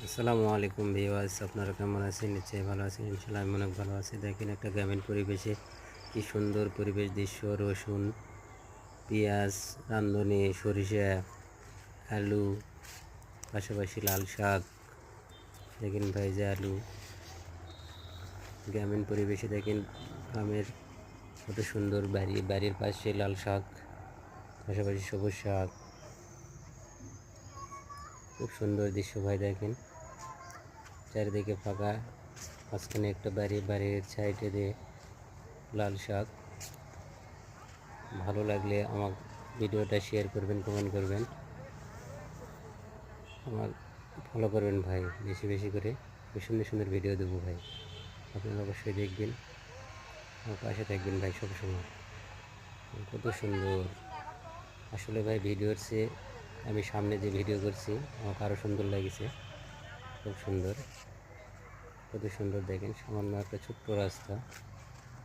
আসসালামু আলাইকুম ভিউয়ার্স, আপনারা কেমন আছেন? নিশ্চয়ই ভালো আছেন। ইনশাআল্লাহ আমি অনেক ভালো আছি। দেখেন একটা গ্রামীণ পরিবেশে কি সুন্দর পরিবেশ দৃশ্য। রসুন, পেঁয়াজ, রাঁধুনি, সরিষা, আলু, পাশাপাশি লাল শাক। দেখেন ভাইজা আলু। গ্রামীণ পরিবেশে দেখেন গ্রামের কত সুন্দর বাড়ির পাশে লাল শাক, পাশাপাশি সবুজ শাক। খুব সুন্দর দৃশ্য ভাই। দেখেন চারিদিকে ফাঁকা, মাঝখানে একটা বাড়ির সাইডে দিয়ে লাল শাক। ভালো লাগলে আমার ভিডিওটা শেয়ার করবেন, কমেন্ট করবেন, আমার ফলো করবেন ভাই। বেশি বেশি করে সুন্দর সুন্দর ভিডিও দেবো ভাই, আপনারা অবশ্যই দেখবেন, আমার পাশে থাকবেন ভাই সবসময়। কত সুন্দর আসলে ভাই, ভিডিওর চেয়ে আমি সামনে যে ভিডিও করছি আমাকে আরও সুন্দর লাগছে। খুব সুন্দর, কত সুন্দর দেখেন। সামান্য একটা ছোট্ট রাস্তা,